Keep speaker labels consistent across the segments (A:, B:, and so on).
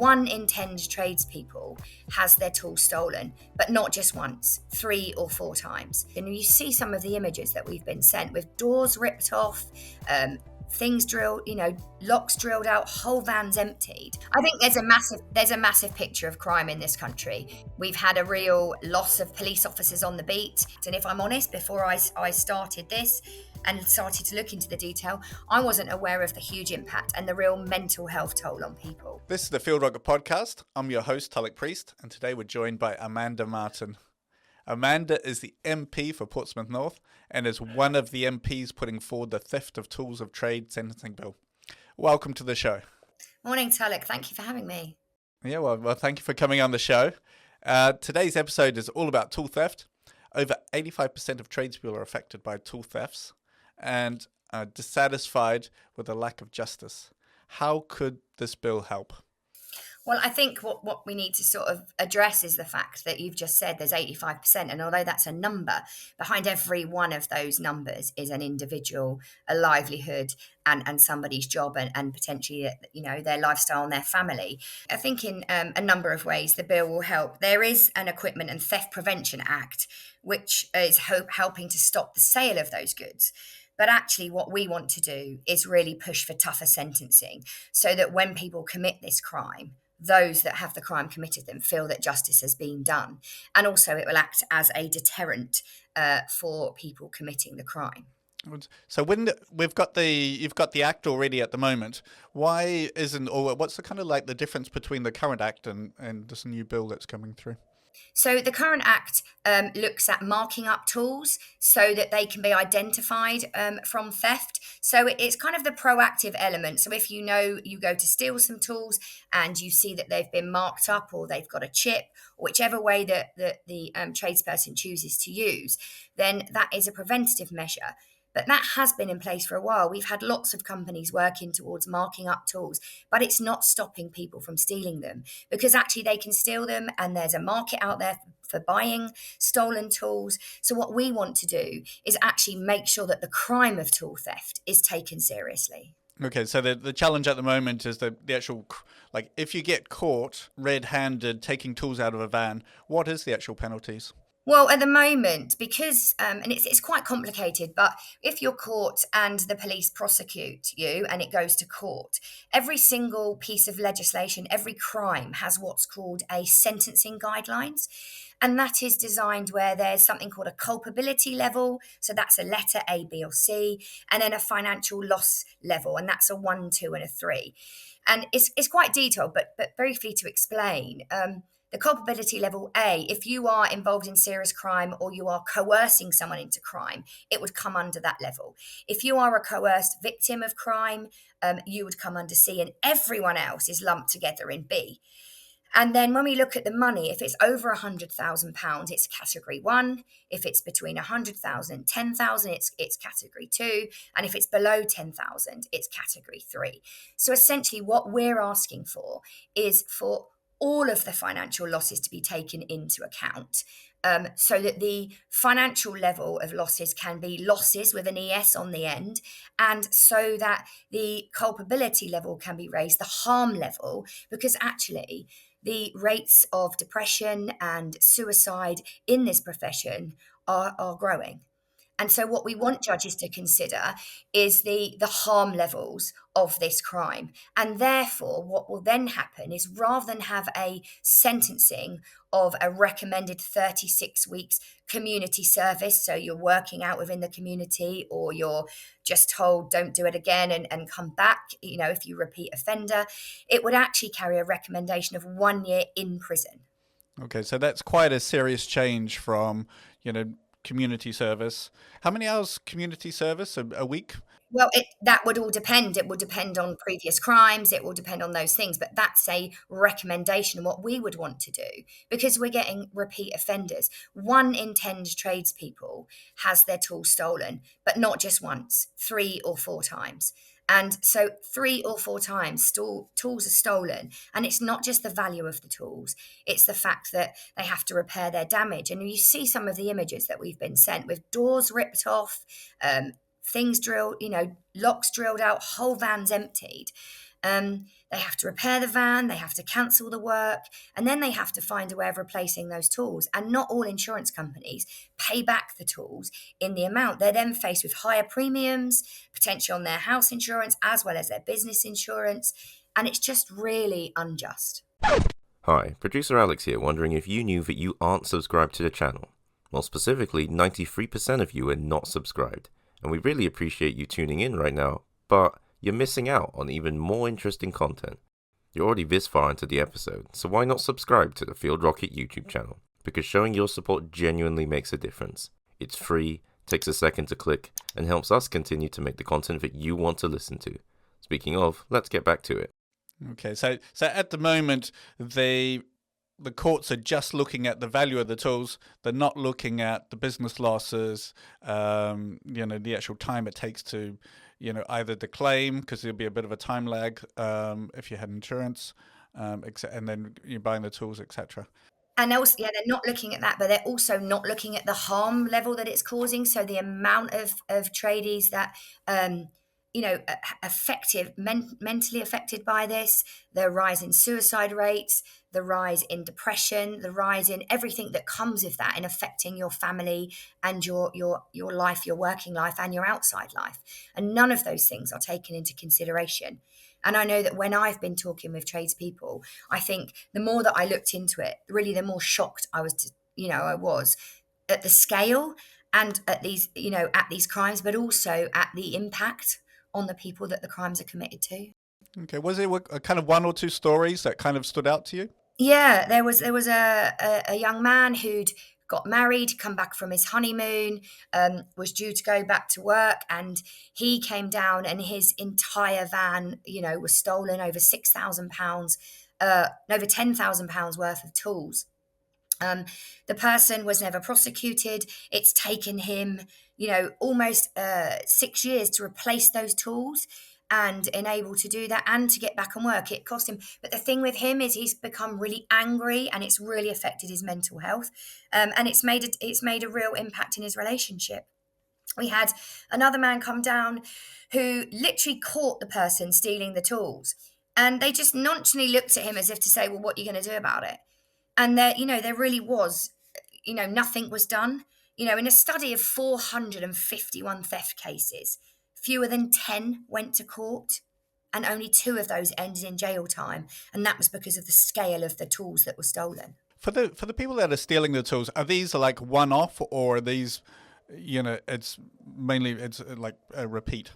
A: 1 in 10 tradespeople has their tools stolen, but not just once, 3 or 4 times. And you see some of the images that we've been sent with doors ripped off, things drilled, locks drilled out, whole vans emptied. I think there's a massive picture of crime in this country. We've had a real loss of police officers on the beat. And if I'm honest, before I started this and started to look into the detail, I wasn't aware of the huge impact and the real mental health toll on people.
B: This is the FieldRocket podcast. I'm your host, Tulloch Priest, and today we're joined by Amanda Martin. Amanda is the MP for Portsmouth North and is one of the MPs putting forward the Theft of Tools of Trade sentencing bill. Welcome to the show.
A: Morning, Tulloch. Thank you for having me.
B: Yeah, well, thank you for coming on the show. Today's episode is all about tool theft. Over 85% of tradespeople are affected by tool thefts and are dissatisfied with the lack of justice. How could this bill help?
A: Well, I think what we need to sort of address is the fact that you've just said there's 85%. And although that's a number, behind every one of those numbers is an individual, a livelihood, and somebody's job and potentially, their lifestyle and their family. I think in a number of ways the bill will help. There is an Equipment and Theft Prevention Act, which is helping to stop the sale of those goods. But actually what we want to do is really push for tougher sentencing so that when people commit this crime, those that have the crime committed them feel that justice has been done. And also it will act as a deterrent for people committing the crime.
B: So when you've got the act already at the moment, why isn't, or what's the kind of like the difference between the current act and this new bill that's coming through?
A: So the current act looks at marking up tools so that they can be identified from theft. So it's kind of the proactive element. So if you go to steal some tools and you see that they've been marked up or they've got a chip, whichever way that the tradesperson chooses to use, then that is a preventative measure. But that has been in place for a while. We've had lots of companies working towards marking up tools, but it's not stopping people from stealing them because actually they can steal them and there's a market out there for buying stolen tools. So what we want to do is actually make sure that the crime of tool theft is taken seriously.
B: Okay, so the challenge at the moment is the actual, like if you get caught red-handed taking tools out of a van, what is the actual penalties?
A: Well, at the moment, because, and it's quite complicated, but if you're caught and the police prosecute you and it goes to court, every single piece of legislation, every crime has what's called a sentencing guidelines. And that is designed where there's something called a culpability level. So that's a letter A, B, or C, and then a financial loss level. And that's a 1, 2, and a 3. And it's quite detailed, but briefly to explain, the culpability level A, if you are involved in serious crime or you are coercing someone into crime, it would come under that level. If you are a coerced victim of crime, you would come under C, and everyone else is lumped together in B. And then when we look at the money, if it's over £100,000, it's category 1. If it's between 100,000 and 10,000, it's category 2. And if it's below 10,000, it's category 3. So essentially what we're asking for is for all of the financial losses to be taken into account so that the financial level of losses can be losses with an ES on the end, and so that the culpability level can be raised, the harm level, because actually the rates of depression and suicide in this profession are growing. And so what we want judges to consider is the harm levels of this crime. And therefore, what will then happen is rather than have a sentencing of a recommended 36 weeks community service, so you're working out within the community or you're just told don't do it again and come back, if you repeat offender, it would actually carry a recommendation of 1 year in prison.
B: Okay, so that's quite a serious change from, community service. How many hours community service a week?
A: Well, that would all depend. It will depend on previous crimes. It will depend on those things. But that's a recommendation of what we would want to do because we're getting repeat offenders. 1 in 10 tradespeople has their tools stolen, but not just once, 3 or 4 times. And so 3 or 4 times tools are stolen. And it's not just the value of the tools. It's the fact that they have to repair their damage. And you see some of the images that we've been sent with doors ripped off, things drilled, locks drilled out, whole vans emptied. They have to repair the van, they have to cancel the work, and then they have to find a way of replacing those tools. And not all insurance companies pay back the tools in the amount. They're then faced with higher premiums, potentially on their house insurance as well as their business insurance. And it's just really unjust.
C: Hi, producer Alex here, wondering if you knew that you aren't subscribed to the channel. Well, specifically, 93% of you are not subscribed, and we really appreciate you tuning in right now, but you're missing out on even more interesting content. You're already this far into the episode, so why not subscribe to the FieldRocket YouTube channel? Because showing your support genuinely makes a difference. It's free, takes a second to click, and helps us continue to make the content that you want to listen to. Speaking of, let's get back to it.
B: Okay, so at the moment, the courts are just looking at the value of the tools. They're not looking at the business losses, the actual time it takes to, either the claim, because there'll be a bit of a time lag if you had insurance, and then you're buying the tools, etc.
A: And also, yeah, they're not looking at that, but they're also not looking at the harm level that it's causing. So the amount of tradies that, mentally affected by this, the rise in suicide rates, the rise in depression, the rise in everything that comes with that in affecting your family and your life, your working life and your outside life. And none of those things are taken into consideration. And I know that when I've been talking with tradespeople, I think the more that I looked into it, really the more shocked I was, I was at the scale and at these crimes, but also at the impact on the people that the crimes are committed to.
B: Okay, was it a kind of one or two stories that kind of stood out to you?
A: Yeah, there was a young man who'd got married, come back from his honeymoon, was due to go back to work, and he came down, and his entire van, was stolen. Over £6,000, over £10,000 worth of tools. The person was never prosecuted. It's taken him, almost 6 years to replace those tools and enable to do that and to get back and work. It cost him. But the thing with him is he's become really angry and it's really affected his mental health. And it's made a real impact in his relationship. We had another man come down who literally caught the person stealing the tools. And they just nonchalantly looked at him as if to say, well, what are you going to do about it? And there really was, nothing was done. In a study of 451 theft cases, fewer than 10 went to court, and only 2 of those ended in jail time. And that was because of the scale of the tools that were stolen.
B: For the people that are stealing the tools, are these like one off, or are these, it's like a repeat?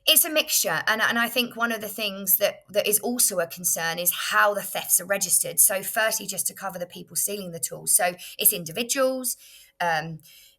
A: It's a mixture, and I think one of the things that is also a concern is how the thefts are registered. So, firstly, just to cover the people stealing the tools, so it's individuals.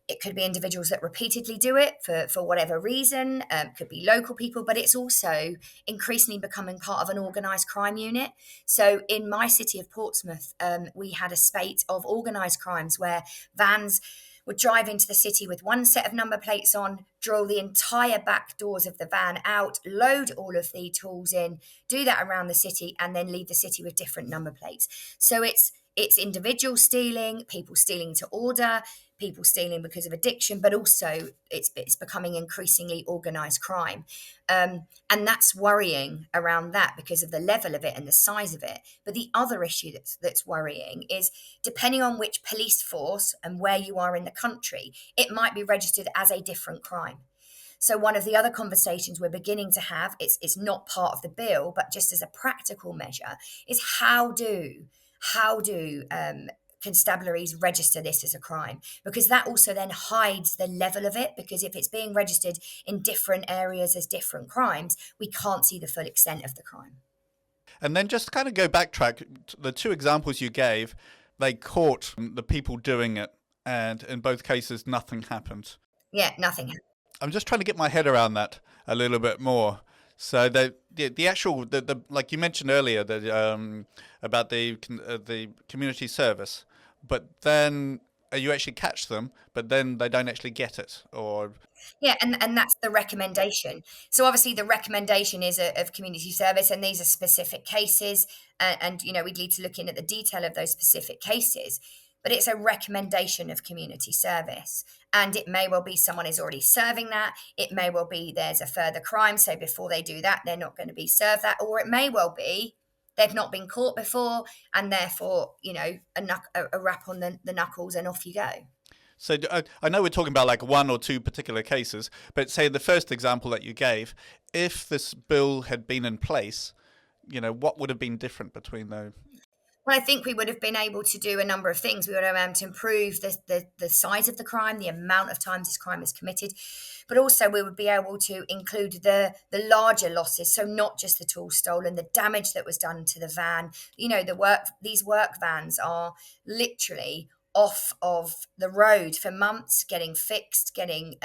A: It could be individuals that repeatedly do it for whatever reason. Could be local people, but it's also increasingly becoming part of an organised crime unit. So, in my city of Portsmouth, we had a spate of organised crimes where vans would drive into the city with one set of number plates on, draw the entire back doors of the van out, load all of the tools in, do that around the city, and then leave the city with different number plates. So it's individual stealing, people stealing to order, people stealing because of addiction, but also it's becoming increasingly organised crime. And that's worrying around that because of the level of it and the size of it. But the other issue that's worrying is depending on which police force and where you are in the country, it might be registered as a different crime. So one of the other conversations we're beginning to have, it's not part of the bill, but just as a practical measure, is how do constabularies register this as a crime, because that also then hides the level of it, because if it's being registered in different areas as different crimes, we can't see the full extent of the crime.
B: And then just kind of go backtrack, the 2 examples you gave, they caught the people doing it, and in both cases nothing happened.
A: Yeah, nothing.
B: I'm just trying to get my head around that a little bit more. So the actual like you mentioned earlier, about the community service, but then you actually catch them, but then they don't actually get it, or
A: yeah, and that's the recommendation. So obviously the recommendation is of community service, and these are specific cases, and we'd need to look in at the detail of those specific cases. but it's a recommendation of community service. And it may well be someone is already serving that. It may well be there's a further crime. So before they do that, they're not going to be served that. Or it may well be they've not been caught before and therefore, a rap on the knuckles and off you go.
B: So I know we're talking about like one or two particular cases, but say the first example that you gave, if this bill had been in place, what would have been different between those?
A: Well, I think we would have been able to do a number of things. We would have been able to improve the size of the crime, the amount of times this crime is committed, but also we would be able to include the larger losses. So not just the tools stolen, the damage that was done to the van. These work vans are literally off of the road for months, getting fixed, getting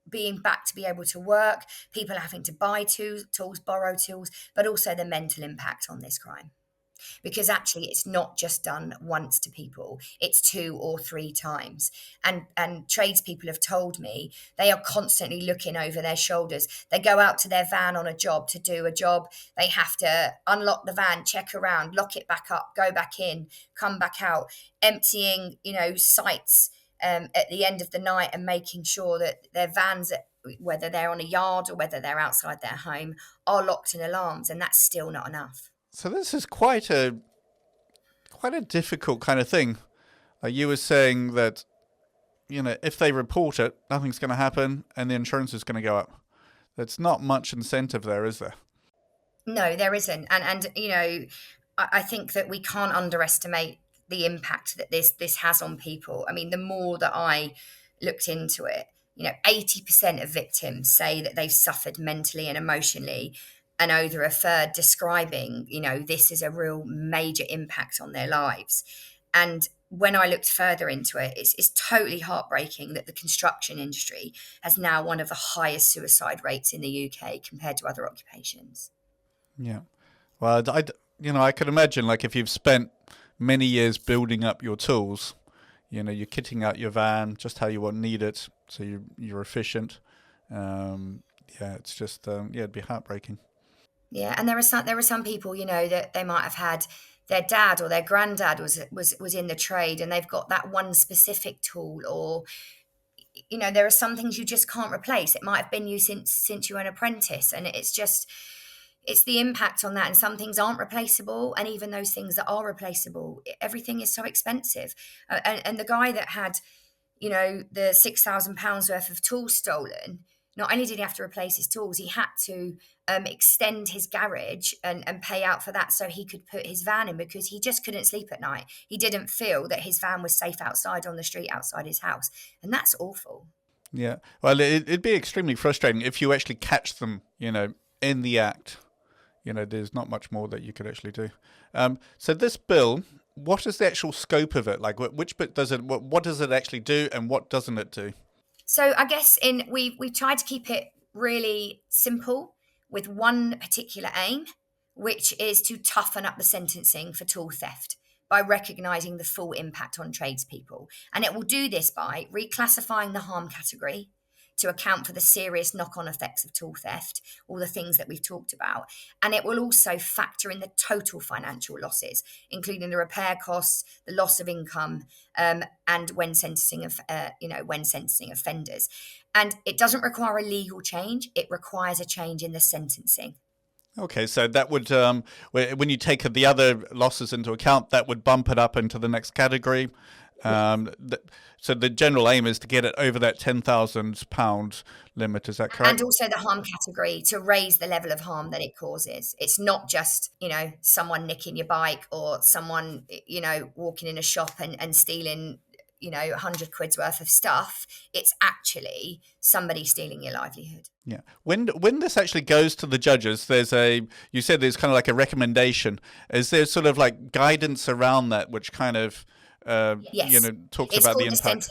A: being back to be able to work, people having to buy tools, borrow tools, but also the mental impact on this crime. Because actually it's not just done once to people, it's 2 or 3 times. And tradespeople have told me they are constantly looking over their shoulders. They go out to their van on a job to do a job, they have to unlock the van, check around, lock it back up, go back in, come back out, emptying sites at the end of the night and making sure that their vans, whether they're on a yard or whether they're outside their home, are locked in alarms, and that's still not enough.
B: So this is quite a difficult kind of thing. Like you were saying that, if they report it, nothing's going to happen, and the insurance is going to go up. There's not much incentive there, is there?
A: No, there isn't, and I think that we can't underestimate the impact that this has on people. I mean, the more that I looked into it, 80% of victims say that they've suffered mentally and emotionally, and over a third describing, this is a real major impact on their lives. And when I looked further into it, it's totally heartbreaking that the construction industry has now one of the highest suicide rates in the UK compared to other occupations.
B: Yeah. Well, I could imagine, like, if you've spent many years building up your tools, you're kitting out your van just how you need it, so you're efficient. It's just it'd be heartbreaking.
A: Yeah, and there are some people, that they might have had their dad or their granddad was in the trade, and they've got that one specific tool, or there are some things you just can't replace. It might have been you since you were an apprentice, and it's the impact on that. And some things aren't replaceable, and even those things that are replaceable, everything is so expensive. And the guy that had the £6,000 worth of tools stolen, not only did he have to replace his tools, he had to extend his garage and pay out for that so he could put his van in, because he just couldn't sleep at night. He didn't feel that his van was safe outside on the street outside his house. And that's awful.
B: Yeah. Well, it'd be extremely frustrating if you actually catch them, in the act. There's not much more that you could actually do. So this bill, what is the actual scope of it? Like, which bit does it? What does it actually do, and what doesn't it do?
A: So I guess we've tried to keep it really simple with one particular aim, which is to toughen up the sentencing for tool theft by recognising the full impact on tradespeople. And it will do this by reclassifying the harm category to account for the serious knock-on effects of tool theft, all the things that we've talked about. And it will also factor in the total financial losses, including the repair costs, the loss of income, and when sentencing offenders. And it doesn't require a legal change; it requires a change in the sentencing.
B: Okay, so that would, when you take the other losses into account, that would bump it up into the next category. So the general aim is to get it over that £10,000 limit. Is that correct?
A: And also the harm category, to raise the level of harm that it causes. It's not just, someone nicking your bike or someone, walking in a shop and stealing, 100 quid's worth of stuff. It's actually somebody stealing your livelihood.
B: Yeah. When this actually goes to the judges, you said there's kind of like a recommendation. Is there sort of like guidance around that, which kind of
A: yes.
B: Talks about the impact?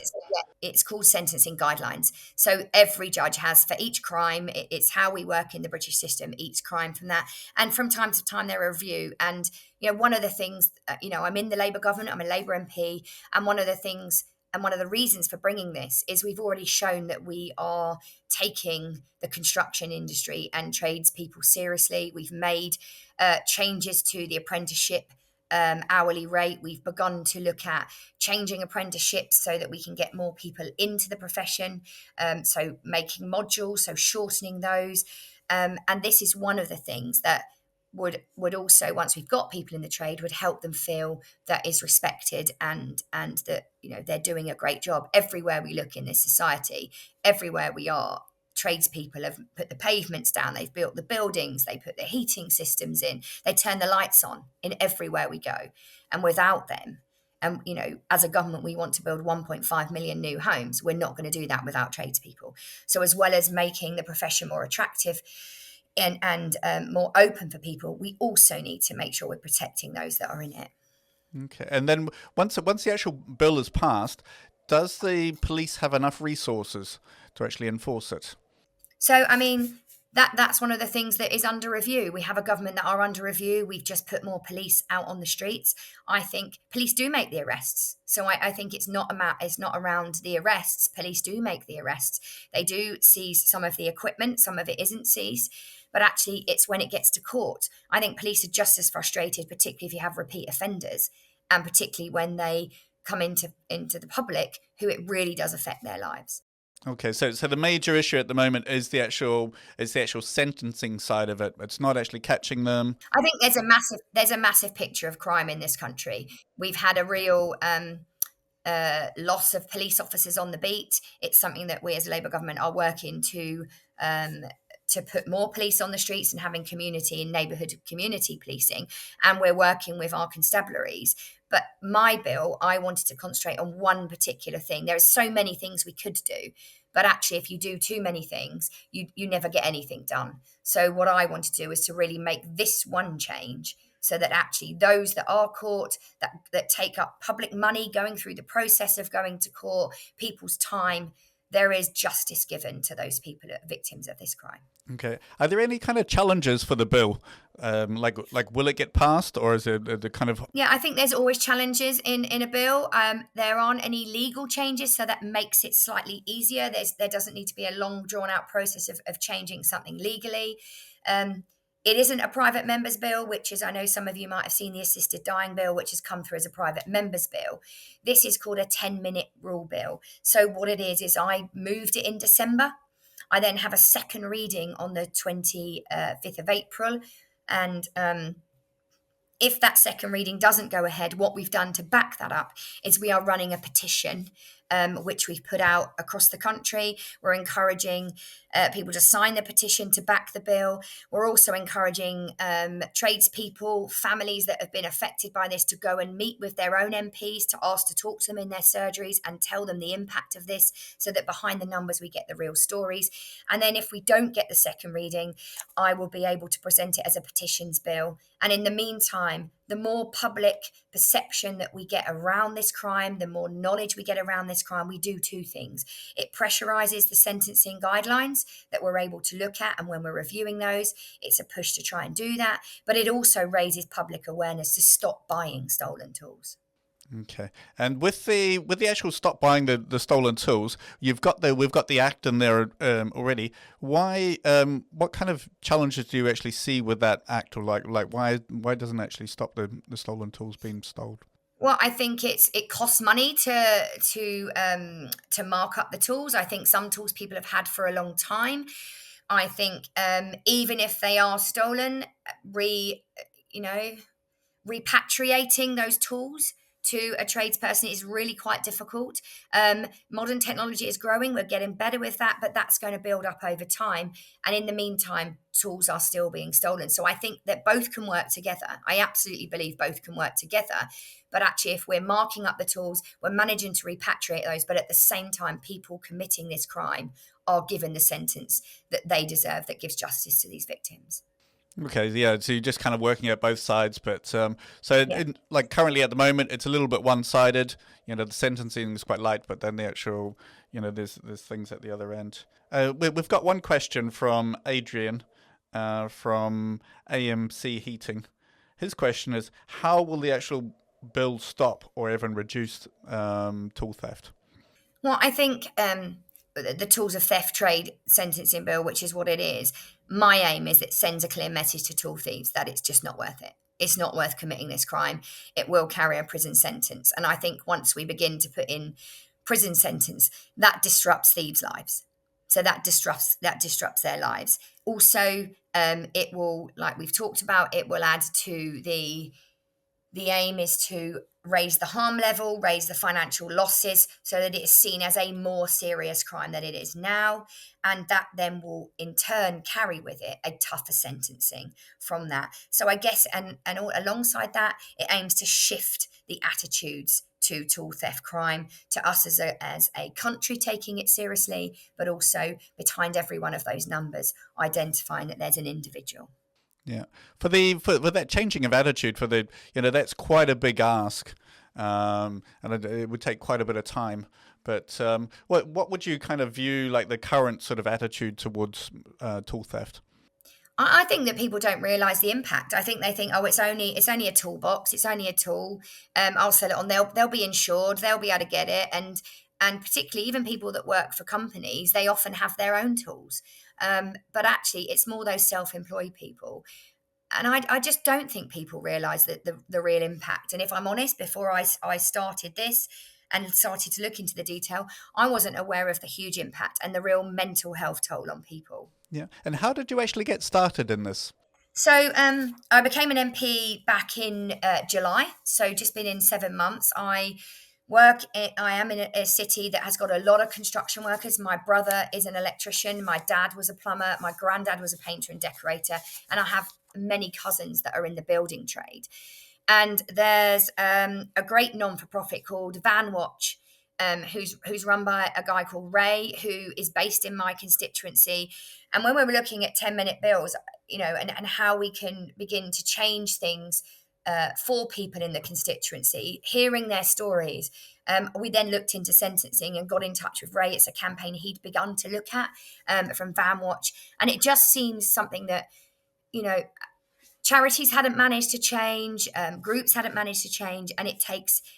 A: It's called sentencing guidelines. So every judge has, for each crime, it's how we work in the British system, each crime from that. And from time to time, they review. And, one of the things, I'm in the Labour government, I'm a Labour MP. And one of the things, and one of the reasons for bringing this is we've already shown that we are taking the construction industry and tradespeople seriously. We've made changes to the apprenticeship hourly rate. We've begun to look at changing apprenticeships so that we can get more people into the profession. So making modules, so shortening those. And this is one of the things that would also, once we've got people in the trade, would help them feel that is respected, and that they're doing a great job everywhere we look in this society. Everywhere we are, tradespeople have put the pavements down, they've built the buildings, they put the heating systems in, they turn the lights on in everywhere we go. And without them, and as a government, we want to build 1.5 million new homes. We're not going to do that without tradespeople. So as well as making the profession more attractive and more open for people, we also need to make sure we're protecting those that are in it.
B: Okay, and then once the actual bill is passed, does the police have enough resources to actually enforce it?
A: So, I mean, that's one of the things that is under review. We have a government that are under review. We've just put more police out on the streets. I think police do make the arrests. So I think it's not around the arrests. Police do make the arrests. They do seize some of the equipment. Some of it isn't seized. But actually, it's when it gets to court. I think police are just as frustrated, particularly if you have repeat offenders, and particularly when they come into the public, who it really does affect their lives.
B: Okay, so the major issue at the moment is the actual sentencing side of it. It's not actually catching them.
A: I think there's a massive picture of crime in this country. We've had a real loss of police officers on the beat. It's something that we as a Labour government are working to put more police on the streets and having community and neighbourhood community policing. And we're working with our constabularies. But my bill, I wanted to concentrate on one particular thing. There are so many things we could do, but actually, if you do too many things, you never get anything done. So what I want to do is to really make this one change, so that actually those that are caught, that take up public money going through the process of going to court, people's time, there is justice given to those people that are victims of this crime.
B: Okay. Are there any kind of challenges for the bill? Like will it get passed, or is it the kind of?
A: Yeah, I think there's always challenges in a bill. There aren't any legal changes, so that makes it slightly easier. There doesn't need to be a long, drawn-out process of changing something legally. It isn't a private member's bill, which is, I know some of you might have seen the assisted dying bill, which has come through as a private member's bill. This is called a 10-minute rule bill. So what it is I moved it in December. I then have a second reading on the 25th of April. And if that second reading doesn't go ahead, what we've done to back that up is we are running a petition, which we've put out across the country. We're encouraging people to sign the petition to back the bill. We're also encouraging tradespeople, families that have been affected by this, to go and meet with their own MPs, to ask to talk to them in their surgeries and tell them the impact of this, so that behind the numbers we get the real stories. And then if we don't get the second reading, I will be able to present it as a petitions bill. And in the meantime, the more public perception that we get around this crime, the more knowledge we get around this crime, we do two things. It pressurizes the sentencing guidelines that we're able to look at, and when we're reviewing those, it's a push to try and do that. But it also raises public awareness to stop buying stolen tools.
B: Okay, and with the actual stop buying the stolen tools, we've got the act in there already. Why? What kind of challenges do you actually see with that act, or like why doesn't it actually stop the stolen tools being stolen?
A: Well, I think it costs money to mark up the tools. I think some tools people have had for a long time. I think even if they are stolen, repatriating those tools to a tradesperson is really quite difficult. Modern technology is growing. We're getting better with that, but that's going to build up over time. And in the meantime, tools are still being stolen. So I think that both can work together. I absolutely believe both can work together. But actually, if we're marking up the tools, we're managing to repatriate those, but at the same time, people committing this crime are given the sentence that they deserve, that gives justice to these victims.
B: Okay, yeah. So you're just kind of working at both sides, but
A: Yeah.
B: like currently at the moment, it's a little bit one-sided. The sentencing is quite light, but then the actual, there's things at the other end. We've got one question from Adrian, from AMC Heating. His question is, how will the actual bill stop or even reduce tool theft?
A: Well, I think the Tools of Theft Trade sentencing bill, which is what it is, my aim is it sends a clear message to tool thieves that it's just not worth it. it's not worth committing this crime, it will carry a prison sentence. And I think once we begin to put in prison sentence, that disrupts thieves' lives. So that disrupts their lives. Also, it will, like we've talked about, it will add to the aim is to raise the harm level, raise the financial losses so that it is seen as a more serious crime than it is now. And that then will in turn carry with it a tougher sentencing from that. So I guess, and all, alongside that, it aims to shift the attitudes to tool theft crime, to us as a country taking it seriously, but also behind every one of those numbers, identifying that there's an individual.
B: Yeah, for that changing of attitude, that's quite a big ask, and it would take quite a bit of time. But what would you kind of view like the current sort of attitude towards tool theft?
A: I think that people don't realise the impact. I think they think, oh, it's only a toolbox, it's only a tool. I'll sell it on. They'll be insured. They'll be able to get it. And particularly even people that work for companies, they often have their own tools. But actually, it's more those self-employed people. And I just don't think people realise that the real impact. And if I'm honest, before I started this and started to look into the detail, I wasn't aware of the huge impact and the real mental health toll on people.
B: Yeah. And how did you actually get started in this?
A: So I became an MP back in July. So just been in 7 months. I am in a city that has got a lot of construction workers. My brother is an electrician. My dad was a plumber. My granddad was a painter and decorator. And I have many cousins that are in the building trade. And there's a great non-for-profit called Van Watch, who's run by a guy called Ray, who is based in my constituency. And when we were looking at 10-minute bills, and how we can begin to change things for people in the constituency, hearing their stories, we then looked into sentencing and got in touch with Ray. It's a campaign he'd begun to look at from Van Watch. And it just seems something that, charities hadn't managed to change, groups hadn't managed to change, and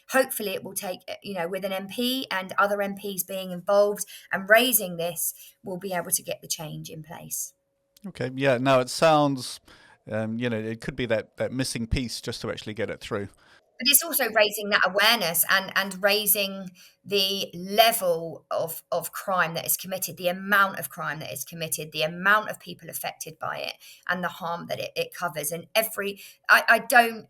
A: hopefully it will take, with an MP and other MPs being involved and raising this, we'll be able to get the change in place.
B: Okay, yeah, no, it sounds, it could be that missing piece just to actually get it through.
A: But it's also raising that awareness and raising the level of crime that is committed, the amount of crime that is committed, the amount of people affected by it, and the harm that it covers. And I don't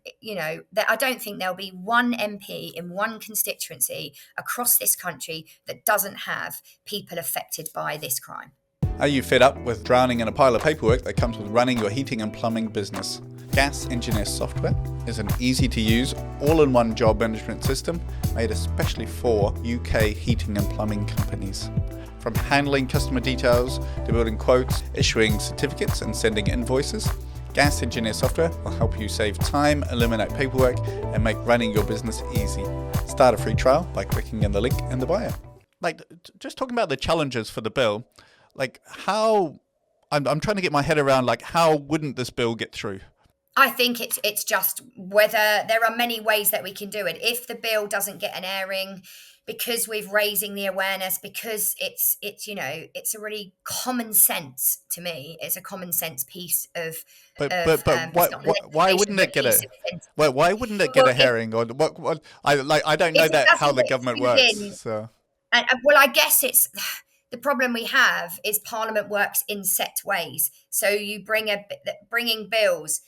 A: think there'll be one MP in one constituency across this country that doesn't have people affected by this crime.
B: Are you fed up with drowning in a pile of paperwork that comes with running your heating and plumbing business? Gas Engineer Software is an easy-to-use, all-in-one job management system made especially for UK heating and plumbing companies. From handling customer details to building quotes, issuing certificates and sending invoices, Gas Engineer Software will help you save time, eliminate paperwork, and make running your business easy. Start a free trial by clicking in the link in the bio. Just talking about the challenges for the bill, how I'm trying to get my head around how wouldn't this bill get through?
A: I think it's just whether there are many ways that we can do it. If the bill doesn't get an airing, because we're raising the awareness, because it's a really common sense to me. It's a common sense piece of.
B: But why wouldn't it get a? Why wouldn't it get a hearing? Or what? I don't know how the government works. So.
A: And I guess it's. The problem we have is Parliament works in set ways. So you bringing bills,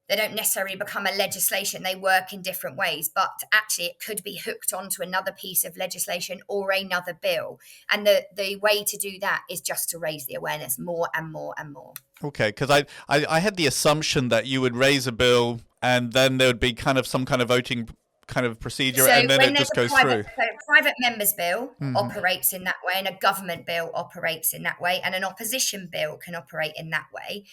A: they don't necessarily become a legislation. They work in different ways, but actually it could be hooked onto another piece of legislation or another bill. And the way to do that is just to raise the awareness more and more and more.
B: Okay, because I had the assumption that you would raise a bill and then there would be some kind of voting kind of procedure, and then it just goes through.
A: So a private member's bill operates in that way, and a government bill operates in that way, and an opposition bill can operate in that way.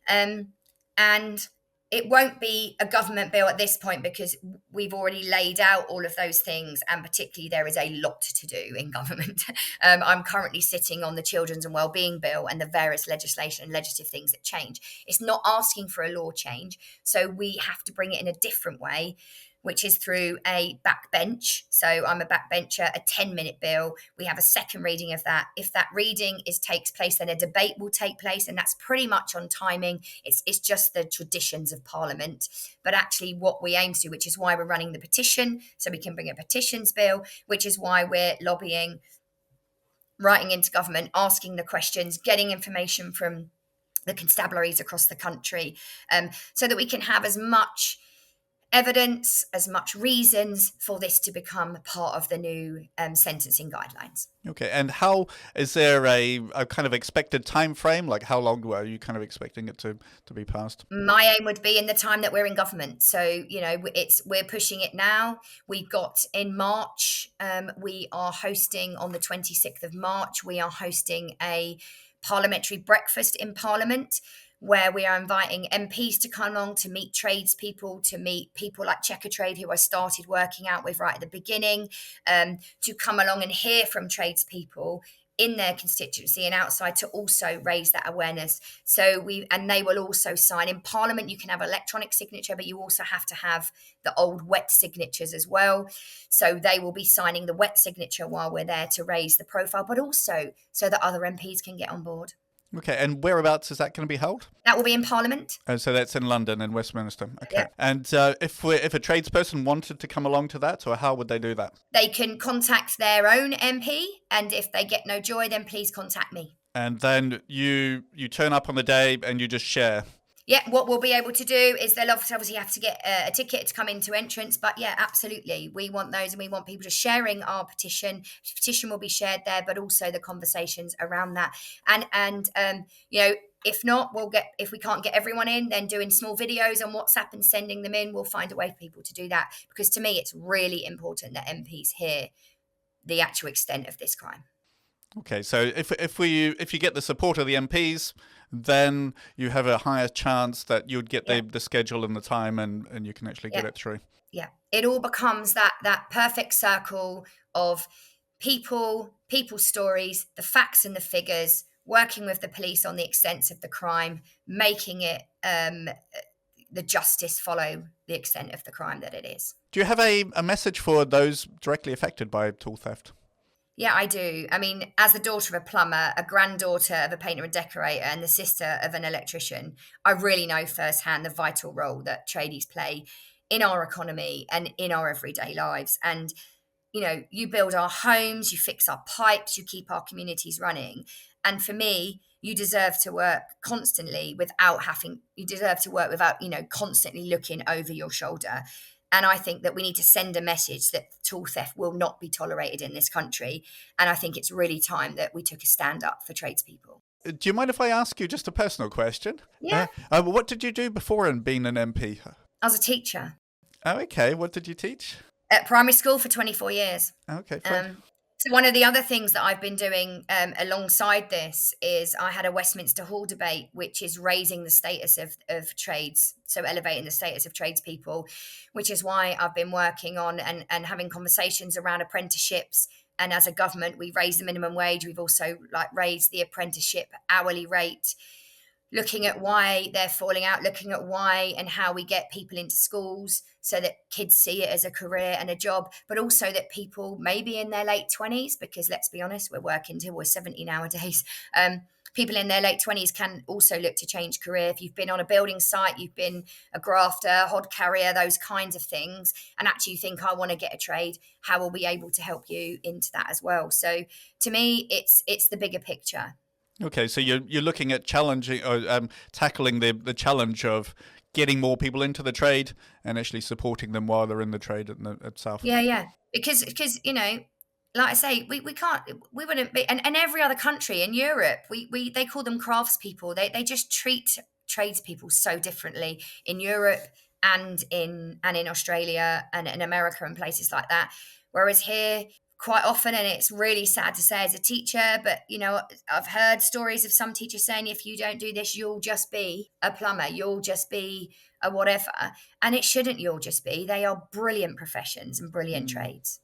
A: And it won't be a government bill at this point because we've already laid out all of those things, and particularly there is a lot to do in government. I'm currently sitting on the Children's and Wellbeing Bill and the various legislation and legislative things that change. It's not asking for a law change, so we have to bring it in a different way, which is through a backbench. So I'm a backbencher, a 10-minute bill. We have a second reading of that. If that reading takes place, then a debate will take place, and that's pretty much on timing. It's just the traditions of Parliament. But actually what we aim to do, which is why we're running the petition, so we can bring a petitions bill, which is why we're lobbying, writing into government, asking the questions, getting information from the constabularies across the country, so that we can have as much evidence, as much reasons for this to become part of the new sentencing guidelines.
B: Okay, and how is there a kind of expected time frame? Like, how long were you kind of expecting it to be passed?
A: My aim would be in the time that we're in government. So, we're pushing it now. We've got in March, we are hosting on the 26th of March, we are hosting a parliamentary breakfast in Parliament, where we are inviting MPs to come along to meet tradespeople, to meet people like Checker Trade, who I started working out with right at the beginning, to come along and hear from tradespeople in their constituency and outside, to also raise that awareness. And they will also sign. In Parliament, you can have electronic signature, but you also have to have the old wet signatures as well. So they will be signing the wet signature while we're there to raise the profile, but also so that other MPs can get on board.
B: Okay, and whereabouts is that going to be held?
A: That will be in Parliament.
B: So that's in London and Westminster. Okay.
A: Yeah.
B: And if a tradesperson wanted to come along to that, or how would they do that?
A: They can contact their own MP, and if they get no joy, then please contact me.
B: And then you turn up on the day and you just share.
A: Yeah, what we'll be able to do is they'll obviously have to get a ticket to come into entrance. But yeah, absolutely. We want those, and we want people just sharing our petition. The petition will be shared there, but also the conversations around that. And if not, if we can't get everyone in, then doing small videos on WhatsApp and sending them in, we'll find a way for people to do that. Because to me, it's really important that MPs hear the actual extent of this crime.
B: Okay, so if you get the support of the MPs, then you have a higher chance that you'd get the schedule and the time, and you can actually get it through.
A: Yeah, it all becomes that perfect circle of people's stories, the facts and the figures, working with the police on the extent of the crime, making it the justice follow the extent of the crime that it is.
B: Do you have a message for those directly affected by tool theft?
A: Yeah, I do. I mean, as the daughter of a plumber, a granddaughter of a painter and decorator, and the sister of an electrician, I really know firsthand the vital role that tradies play in our economy and in our everyday lives. And, you build our homes, you fix our pipes, you keep our communities running. And for me, you deserve to work constantly without constantly looking over your shoulder. And I think that we need to send a message that tool theft will not be tolerated in this country. And I think it's really time that we took a stand up for tradespeople.
B: Do you mind if I ask you just a personal question?
A: Yeah.
B: What did you do before being an MP?
A: I was a teacher.
B: Oh, okay. What did you teach?
A: At primary school for 24 years.
B: Okay, fine.
A: So one of the other things that I've been doing alongside this is I had a Westminster Hall debate, which is raising the status of trades, so elevating the status of tradespeople, which is why I've been working on and having conversations around apprenticeships. And as a government, we raised the minimum wage. We've also raised the apprenticeship hourly rate, looking at why they're falling out, looking at why and how we get people into schools so that kids see it as a career and a job, but also that people maybe in their late 20s, because let's be honest, we're working till we're 70 nowadays. People in their late 20s can also look to change career. If you've been on a building site, you've been a grafter, hod carrier, those kinds of things, and actually you think, I want to get a trade, how will we be able to help you into that as well? So to me, it's the bigger picture.
B: Okay, so you're looking at challenging or tackling the challenge of getting more people into the trade and actually supporting them while they're in the trade itself.
A: Yeah, because like I say, we wouldn't be, and every other country in Europe, they call them craftspeople. They just treat tradespeople so differently in Europe and in Australia and in America and places like that. Whereas here, quite often, and it's really sad to say as a teacher, but I've heard stories of some teachers saying, if you don't do this, you'll just be a plumber, you'll just be a whatever. And it shouldn't you'll just be. They are brilliant professions and brilliant trades.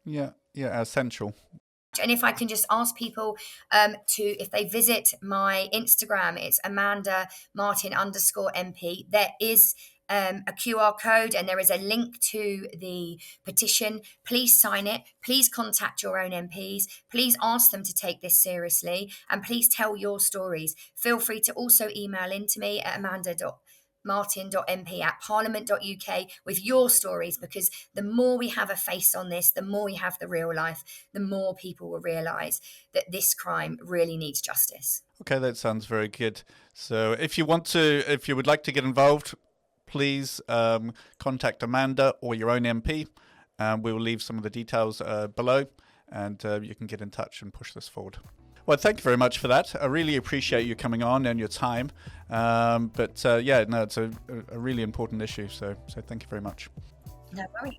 B: Yeah, essential.
A: And if I can just ask people if they visit my Instagram, it's Amanda Martin _MP. There is a QR code and there is a link to the petition. Please sign it. Please contact your own MPs. Please ask them to take this seriously, and please tell your stories. Feel free to also email into me at amanda.martin.mp@parliament.uk with your stories, because the more we have a face on this, the more we have the real life, the more people will realise that this crime really needs justice.
B: Okay, that sounds very good. So if you would like to get involved, please contact Amanda or your own MP. We will leave some of the details below, and you can get in touch and push this forward. Well, thank you very much for that. I really appreciate you coming on and your time. It's a really important issue. So thank you very much.
A: No worries.